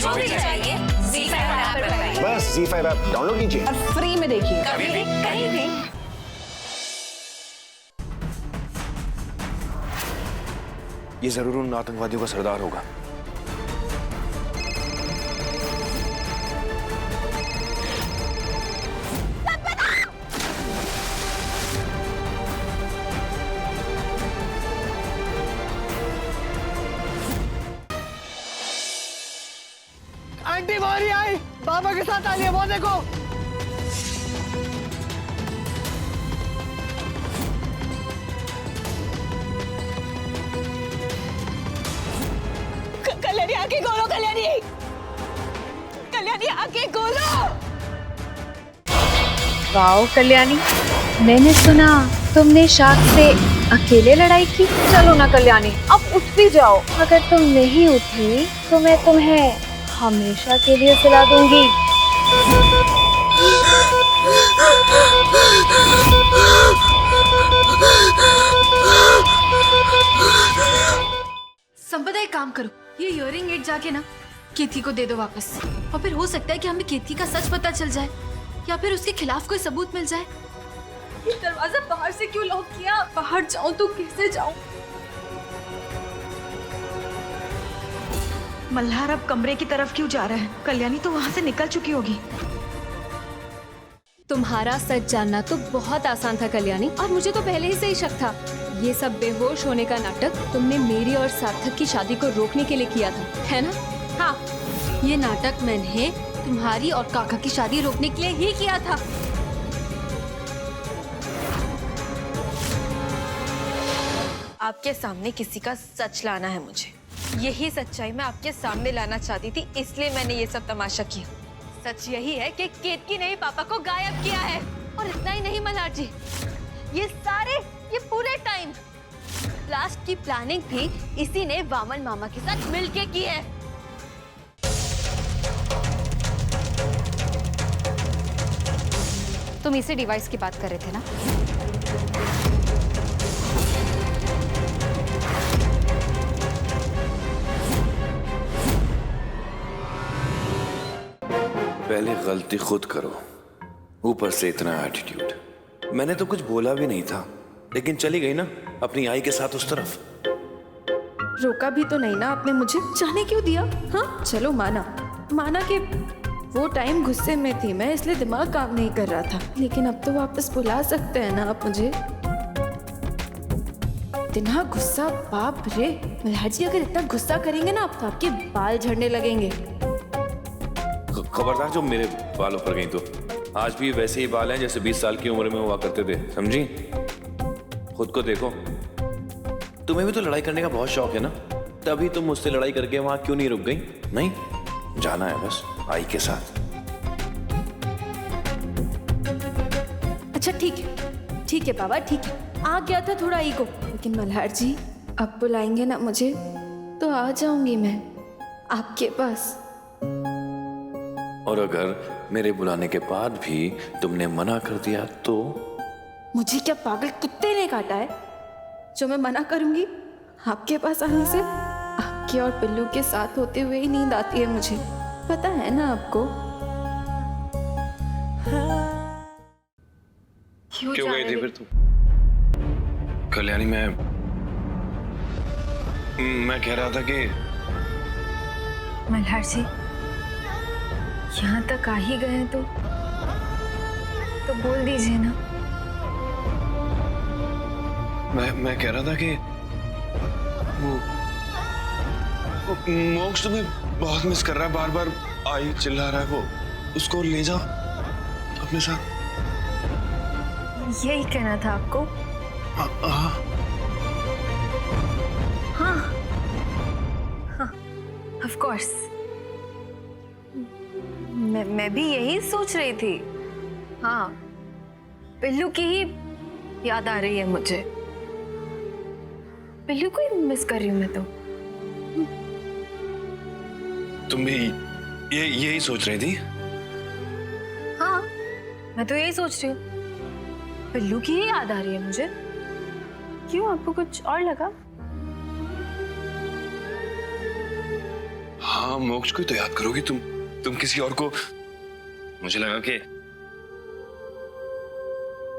जो भी चाहिए ZEE5 ऐप पर पाइए। बस ZEE5 ऐप डाउनलोड कीजिए और फ्री में देखिए, कभी भी कहीं भी। ये जरूर उन आतंकवादियों का सरदार होगा। आंटी मोरी आई, बाबा के साथ आ रही है, वो देखो। कल्याणी आके खोलो, कल्याणी, कल्याणी आके खोलो। वाओ कल्याणी, मैंने सुना तुमने शाख से अकेले लड़ाई की। चलो ना कल्याणी, अब उठ भी जाओ। अगर तुम नहीं उठी तो मैं तुम्हें हमेशा के लिए सुला दूंगी। संपदा एक काम करो, ये इयरिंग एड जाके ना केतकी को दे दो वापस। और फिर हो सकता है कि हमें केतकी का सच पता चल जाए या फिर उसके खिलाफ कोई सबूत मिल जाए। ये दरवाजा बाहर से क्यों लॉक किया? बाहर जाऊं तो कैसे जाऊं? मल्हार अब कमरे की तरफ क्यों जा रहा है? कल्याणी तो वहाँ से निकल चुकी होगी। तुम्हारा सच जानना तो बहुत आसान था कल्याणी, और मुझे तो पहले ही से ही शक था। ये सब बेहोश होने का नाटक तुमने मेरी और सार्थक की शादी को रोकने के लिए किया था, है ना? हाँ, ये नाटक मैंने तुम्हारी और काका की शादी रोकने के लिए ही किया था। आपके सामने किसी का सच लाना है मुझे। यही सच्चाई मैं आपके सामने लाना चाहती थी, इसलिए मैंने ये सब तमाशा किया। सच यही है कि केतकी ने ही पापा को गायब किया है। और इतना ही नहीं मल्हार जी, ये पूरे टाइम लास्ट की प्लानिंग भी इसी ने वामन मामा के साथ मिलके की है। तुम इसी डिवाइस की बात कर रहे थे ना? पहले गलती खुद करो, ऊपर से इतना एटीट्यूड। मैंने तो कुछ बोला भी नहीं था, लेकिन चली गई ना अपनी आई के साथ उस तरफ। रोका भी तो नहीं ना आपने मुझे, जाने क्यों दिया? हाँ चलो माना कि वो टाइम गुस्से में थी मैं, इसलिए दिमाग काम नहीं कर रहा था। लेकिन अब तो वापस बुला सकते हैं ना आप मुझे? इतना गुस्सा, बाप रे। मल्हार जी अगर इतना गुस्सा करेंगे ना आप तो आपके बाल झड़ने लगेंगे। खबरदार जो मेरे बालों पर गई तो। आज भी वैसे ही बाल हैं जैसे 20 साल की उम्र में हुआ करते थे, समझी? खुद को देखो। तुम्हें भी तो लड़ाई करने का बहुत शौक है ना, तभी तुम मुझसे लड़ाई करके वहां क्यों नहीं रुक गई? नहीं जाना है बस आई के साथ। अच्छा ठीक है बाबा, ठीक है, आ गया था थोड़ा ईगो। लेकिन मल्हार जी अब बुलाएंगे ना मुझे तो आ जाऊंगी मैं आपके पास। और अगर मेरे बुलाने के बाद भी तुमने मना कर दिया तो? मुझे क्या पागल कुत्ते ने काटा है जो मैं मना करूंगी आपके पास आने से? आपके और पिल्लू के साथ होते हुए ही नींद आती है मुझे, पता है ना आपको? क्यों गई थी फिर तू? कल्याणी मैं कह रहा था कि मल्हार जी यहाँ तक आ ही गए तो बोल दीजिए ना। मैं कह रहा था कि वो मोक्ष तुम्हें बहुत मिस कर रहा है, बार बार आई चिल्ला रहा है, वो उसको ले जा अपने साथ। यही कहना था आपको? हाँ ऑफ कोर्स, मैं भी यही सोच रही थी। हाँ पिल्लू की ही याद आ रही है मुझे, पिल्लू को ही मिस कर रही हूँ मैं तो। तुम भी यही सोच रही थी? हाँ मैं तो यही सोच रही हूँ, पिल्लू की ही याद आ रही है मुझे। क्यों आपको कुछ और लगा? हाँ हाँ, मोक्ष को तो याद करोगी तुम किसी और को। मुझे लगा कि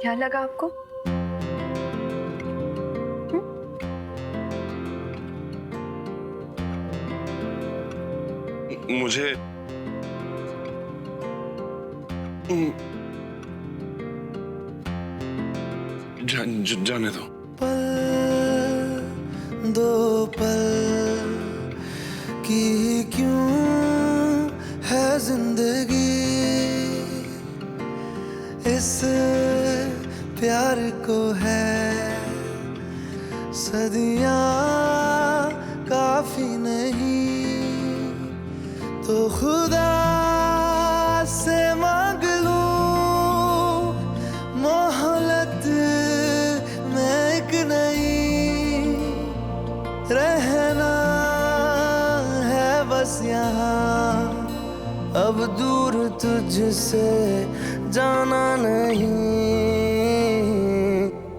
क्या लगा आपको? मुझे जाने दो। पल दो पल की क्यों है जिंदगी, इस प्यार को है सदियां काफी नहीं, तो खुदा से मांग लूं मोहलत में एक नहीं, रहना है बस यहाँ, अब दूर तुझसे जाना नहीं,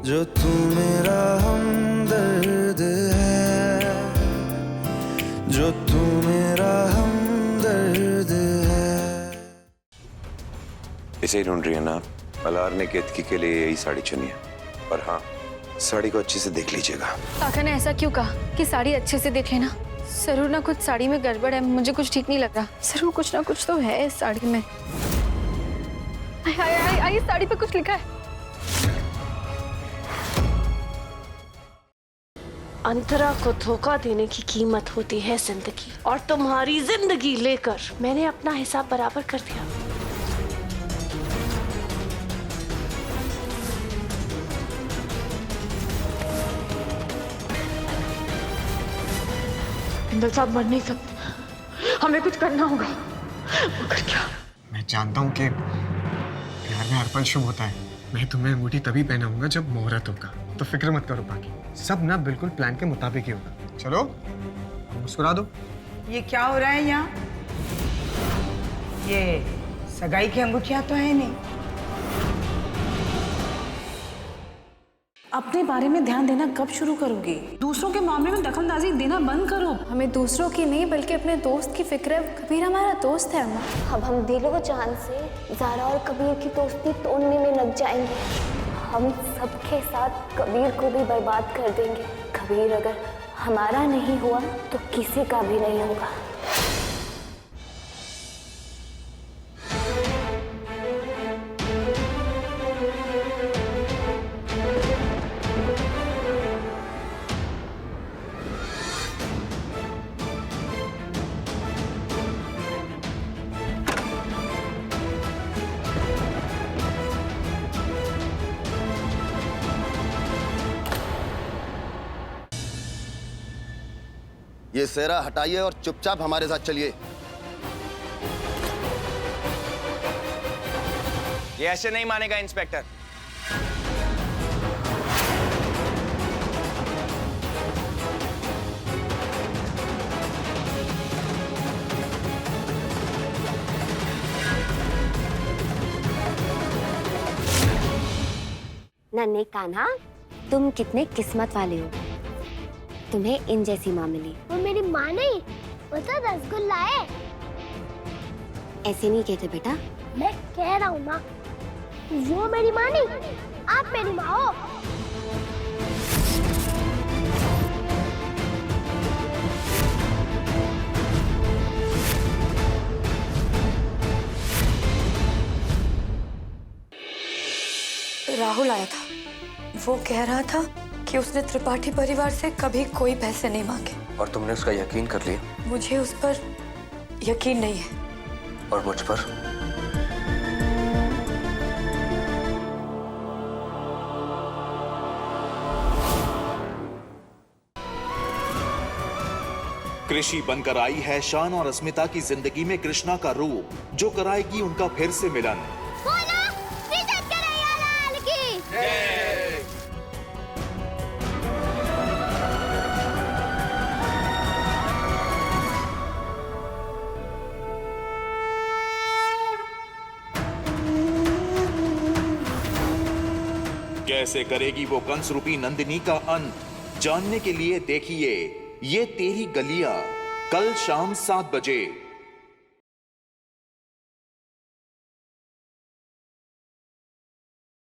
जो तू मेरा हमदर्द है, जो तू मेरा हमदर्द है। इसे ही ढूंढ रही है ना? मल्हार ने केतकी के लिए यही साड़ी चुनी है, और हाँ, साड़ी को अच्छे से देख लीजिएगा। काका ने ऐसा क्यों कहा कि साड़ी अच्छे से देख लेना? जरूर ना कुछ साड़ी में गड़बड़ है, मुझे कुछ ठीक नहीं लग रहा। जरूर कुछ ना कुछ तो है इस साड़ी में। इस साड़ी पे कुछ लिखा है। अंतरा को धोखा देने की कीमत होती है जिंदगी, और तुम्हारी जिंदगी लेकर मैंने अपना हिसाब बराबर कर दिया। इंदल साहब मर नहीं सकते, हमें कुछ करना होगा। मगर क्या? मैं जानता हूँ कि प्यार में हर पल शुभ होता है। मैं तुम्हें अंगूठी तभी पहनाऊंगा जब मुहूर्त होगा, तो फिक्र मत करो, बाकी सब ना बिल्कुल प्लान के मुताबिक ही होगा। चलो मुस्कुरा दो। ये क्या हो रहा है यहाँ? ये सगाई की अंगूठियां तो है नहीं। अपने बारे में ध्यान देना कब शुरू करोगी? दूसरों के मामले में दखलंदाजी देना बंद करो। हमें दूसरों की नहीं बल्कि अपने दोस्त की फिक्र है। कबीर हमारा दोस्त है अम्मा। अब हम दिलो जान से ज़ारा और कबीर की दोस्ती तोड़ने में लग जाएंगे। हम सबके साथ कबीर को भी बर्बाद कर देंगे। कबीर अगर हमारा नहीं हुआ तो किसी का भी नहीं होगा। ये सेहरा हटाइए और चुपचाप हमारे साथ चलिए। ये ऐसे नहीं मानेगा इंस्पेक्टर। नन्हे कान्हा, तुम कितने किस्मत वाले हो, तुम्हें इन जैसी माँ मिली। वो मेरी माँ नहीं, वो तो रसगुल्ला है। ऐसे नहीं कहते बेटा। मैं कह रहा हूँ माँ, वो मेरी माँ नहीं, आप मेरी माँ हो। राहुल आया था, वो कह रहा था कि उसने त्रिपाठी परिवार से कभी कोई पैसे नहीं मांगे। और तुमने उसका यकीन कर लिया? मुझे उस पर यकीन नहीं है। और मुझ पर? कृषि बनकर आई है शान और अस्मिता की जिंदगी में कृष्णा का रूप, जो कराएगी उनका फिर से मिलन। कैसे करेगी वो कंस रूपी नंदिनी का अंत, जानने के लिए देखिए ये तेरी गलियां। कल शाम 7 बजे